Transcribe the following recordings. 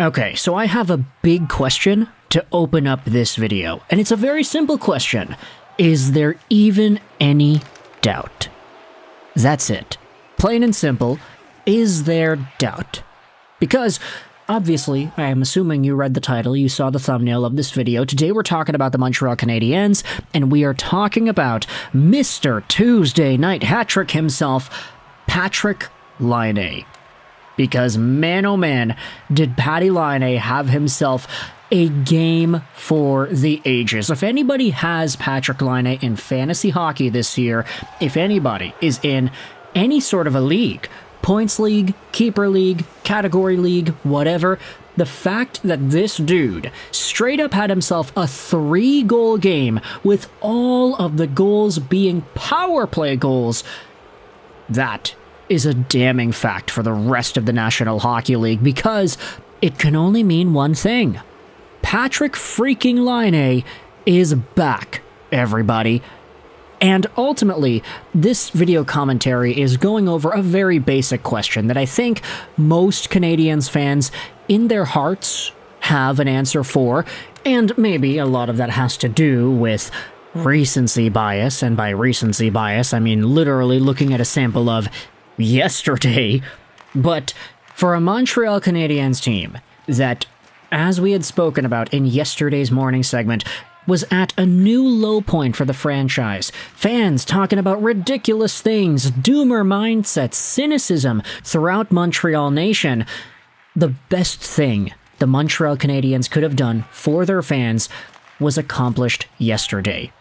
Okay, so I have a big question to open up this video, and it's a very simple question. Is there even any doubt? That's it. Plain and simple, is there doubt? Because, obviously, I am assuming you read the title, you saw the thumbnail of this video. Today we're talking about the Montreal Canadiens, and we are talking about Mr. Tuesday Night Hat-Trick himself, Patrik Laine. Because man oh man, did Patty Laine have himself a game for the ages. If anybody has Patrik Laine in fantasy hockey this year, if anybody is in any sort of a league, points league, keeper league, category league, whatever, the fact that this dude straight up had himself a 3-goal game with all of the goals being power play goals, that is a damning fact for the rest of the National Hockey League, because it can only mean one thing. Patrik freaking Laine is back, everybody. And ultimately, this video commentary is going over a very basic question that I think most Canadiens fans in their hearts have an answer for, and maybe a lot of that has to do with recency bias, and by recency bias, I mean literally looking at a sample of yesterday. But for a Montreal Canadiens team that, as we had spoken about in yesterday's morning segment, was at a new low point for the franchise, fans talking about ridiculous things, doomer mindsets, cynicism throughout Montreal Nation, the best thing the Montreal Canadiens could have done for their fans was accomplished yesterday.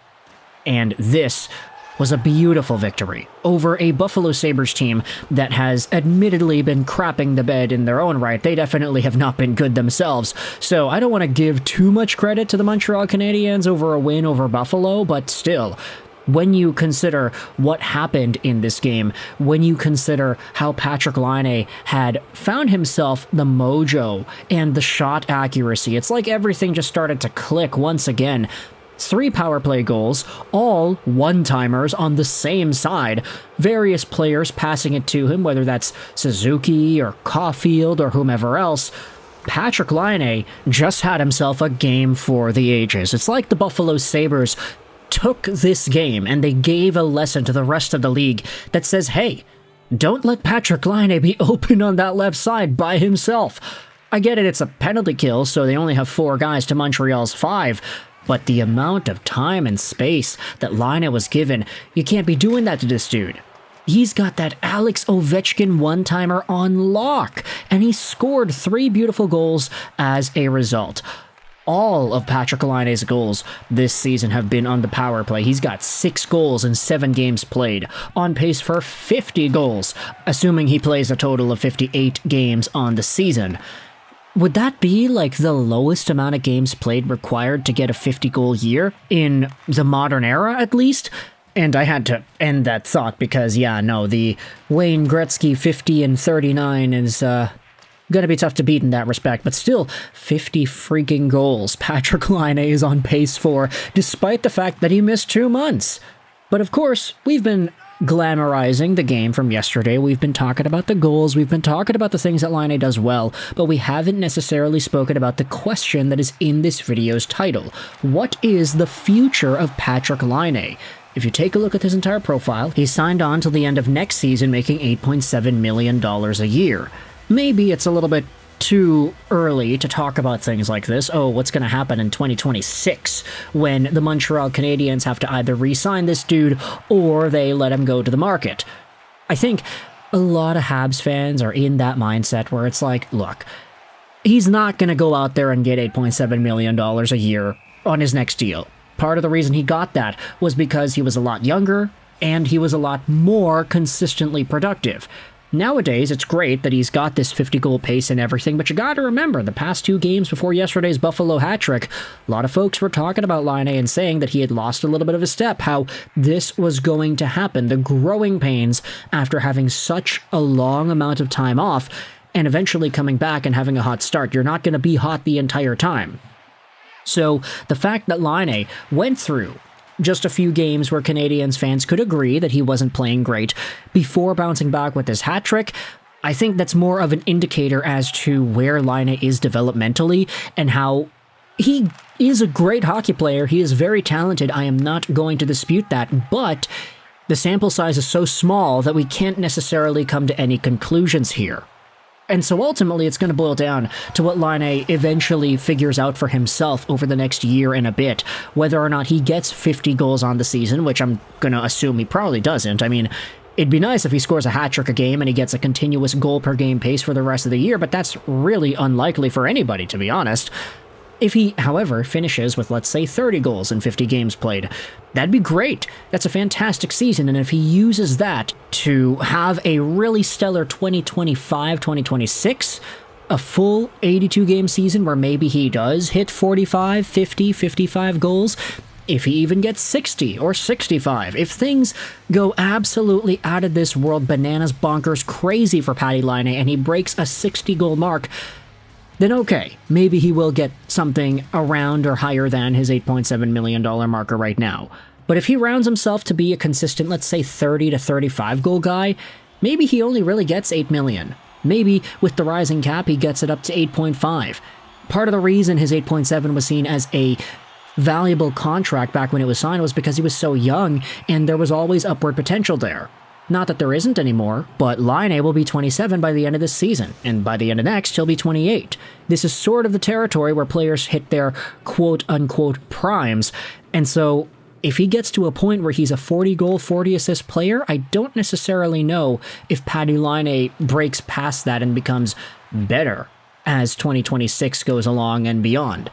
And this was a beautiful victory over a Buffalo Sabres team that has admittedly been crapping the bed in their own right. They definitely have not been good themselves, so I don't want to give too much credit to the Montreal Canadiens over a win over Buffalo, but still, when you consider what happened in this game, when you consider how Patrik Laine had found himself the mojo and the shot accuracy, it's like everything just started to click once again. 3 power play goals, all one-timers on the same side, various players passing it to him, whether that's Suzuki or Caulfield or whomever else. Patrik Laine just had himself a game for the ages. It's like the Buffalo Sabres took this game and they gave a lesson to the rest of the league that says, hey, don't let Patrik Laine be open on that left side by himself. I get it, it's a penalty kill, so they only have 4 guys to Montreal's 5, but the amount of time and space that Laine was given, you can't be doing that to this dude. He's got that Alex Ovechkin one-timer on lock, and he scored 3 beautiful goals as a result. All of Patrik Laine's goals this season have been on the power play. He's got 6 goals in 7 games played, on pace for 50 goals, assuming he plays a total of 58 games on the season. Would that be like the lowest amount of games played required to get a 50-goal year in the modern era, at least? And I had to end that thought because, yeah, no, the Wayne Gretzky 50 and 39 is gonna be tough to beat in that respect, but still, 50 freaking goals Patrik Laine is on pace for, despite the fact that he missed 2 months. But of course, we've been glamorizing the game from yesterday. We've been talking about the goals, we've been talking about the things that Laine does well, but we haven't necessarily spoken about the question that is in this video's title. What is the future of Patrik Laine? If you take a look at his entire profile, he's signed on till the end of next season, making $8.7 million a year. Maybe it's a little bit too early to talk about things like this. Oh, what's going to happen in 2026 when the Montreal Canadiens have to either re-sign this dude or they let him go to the market? I think a lot of Habs fans are in that mindset where it's like, look, he's not going to go out there and get $8.7 million a year on his next deal. Part of the reason he got that was because he was a lot younger and he was a lot more consistently productive. Nowadays, it's great that he's got this 50-goal pace and everything, but you gotta remember, the past 2 games before yesterday's Buffalo hat-trick, a lot of folks were talking about Laine and saying that he had lost a little bit of a step, how this was going to happen, the growing pains after having such a long amount of time off, and eventually coming back and having a hot start. You're not going to be hot the entire time. So, the fact that Laine went through just a few games where Canadiens fans could agree that he wasn't playing great before bouncing back with his hat trick, I think that's more of an indicator as to where Laine is developmentally and how he is a great hockey player. He is very talented. I am not going to dispute that, but the sample size is so small that we can't necessarily come to any conclusions here. And so ultimately, it's going to boil down to what Laine eventually figures out for himself over the next year and a bit, whether or not he gets 50 goals on the season, which I'm going to assume he probably doesn't. I mean, it'd be nice if he scores a hat trick a game and he gets a continuous goal per game pace for the rest of the year, but that's really unlikely for anybody, to be honest. If he, however, finishes with, let's say, 30 goals in 50 games played, that'd be great. That's a fantastic season, and if he uses that to have a really stellar 2025-2026, a full 82-game season where maybe he does hit 45, 50, 55 goals, if he even gets 60 or 65, if things go absolutely out of this world, bananas, bonkers, crazy for Patty Laine, and he breaks a 60-goal mark, then okay, maybe he will get something around or higher than his $8.7 million marker right now. But if he rounds himself to be a consistent, let's say 30 to 35 goal guy, maybe he only really gets $8 million. Maybe with the rising cap, he gets it up to 8.5. Part of the reason his 8.7 was seen as a valuable contract back when it was signed was because he was so young and there was always upward potential there. Not that there isn't anymore, but Laine will be 27 by the end of this season, and by the end of next, he'll be 28. This is sort of the territory where players hit their quote-unquote primes, and so if he gets to a point where he's a 40-goal, 40-assist player, I don't necessarily know if Patty Laine breaks past that and becomes better as 2026 goes along and beyond.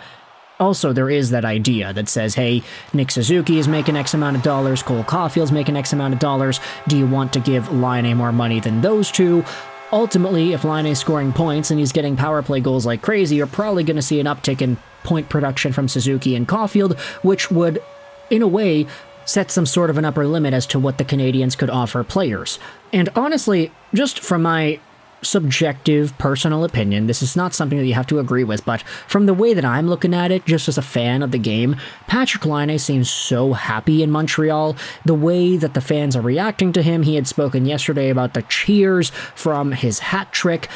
Also, there is that idea that says, hey, Nick Suzuki is making X amount of dollars, Cole Caulfield's making X amount of dollars, do you want to give Laine more money than those two? Ultimately, if Laine is scoring points and he's getting power play goals like crazy, you're probably going to see an uptick in point production from Suzuki and Caulfield, which would, in a way, set some sort of an upper limit as to what the Canadiens could offer players. And honestly, just from my subjective personal opinion, this is not something that you have to agree with, but from the way that I'm looking at it, just as a fan of the game, Patrik Laine seems so happy in Montreal. The way that the fans are reacting to him, he had spoken yesterday about the cheers from his hat trick.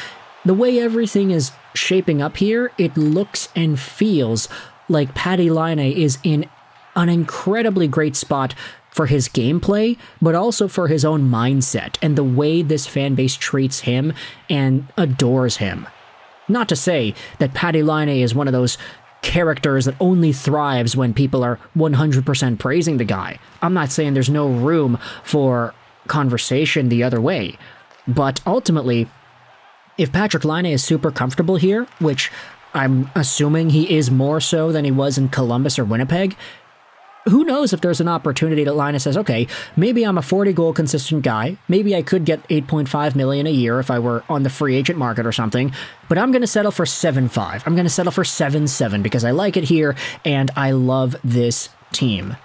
The way everything is shaping up here, it looks and feels like Patty Laine is in an incredibly great spot for his gameplay, but also for his own mindset and the way this fan base treats him and adores him. Not to say that Patty Laine is one of those characters that only thrives when people are 100% praising the guy. I'm not saying there's no room for conversation the other way, but ultimately, if Patrik Laine is super comfortable here, which I'm assuming he is more so than he was in Columbus or Winnipeg, who knows if there's an opportunity that Laine says, okay, maybe I'm a 40-goal consistent guy, maybe I could get $8.5 million a year if I were on the free agent market or something, but I'm going to settle for 7.5. I'm going to settle for 7.7 because I like it here and I love this team.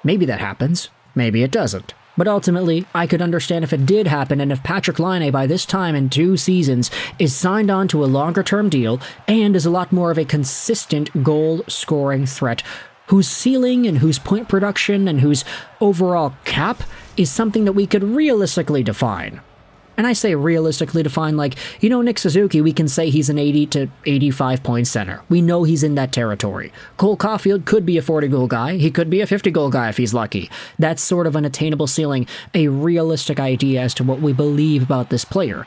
Maybe that happens, maybe it doesn't. But ultimately, I could understand if it did happen and if Patrik Laine by this time in 2 seasons is signed on to a longer-term deal and is a lot more of a consistent goal-scoring threat whose ceiling and whose point production and whose overall cap is something that we could realistically define. And I say realistically define like, you know, Nick Suzuki, we can say he's an 80 to 85 point center. We know he's in that territory. Cole Caulfield could be a 40-goal guy. He could be a 50-goal guy if he's lucky. That's sort of an attainable ceiling, a realistic idea as to what we believe about this player.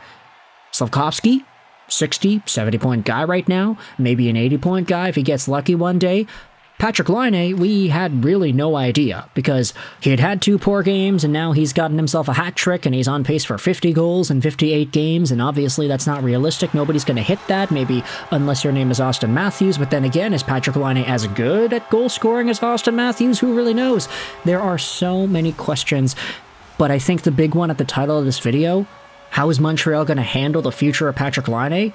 Slafkovsky, 60, 70-point guy right now, maybe an 80-point guy if he gets lucky one day. Patrik Laine, we had really no idea, because he had had 2 poor games, and now he's gotten himself a hat trick, and he's on pace for 50 goals in 58 games, and obviously that's not realistic. Nobody's going to hit that, maybe unless your name is Austin Matthews, but then again, is Patrik Laine as good at goal scoring as Austin Matthews? Who really knows? There are so many questions, but I think the big one at the title of this video, how is Montreal going to handle the future of Patrik Laine?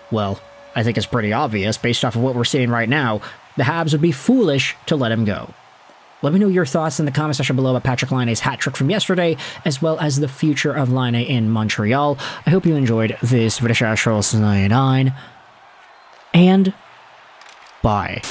Well, I think it's pretty obvious based off of what we're seeing right now. The Habs would be foolish to let him go. Let me know your thoughts in the comment section below about Patrik Laine's hat trick from yesterday, as well as the future of Laine in Montreal. I hope you enjoyed this video. And bye.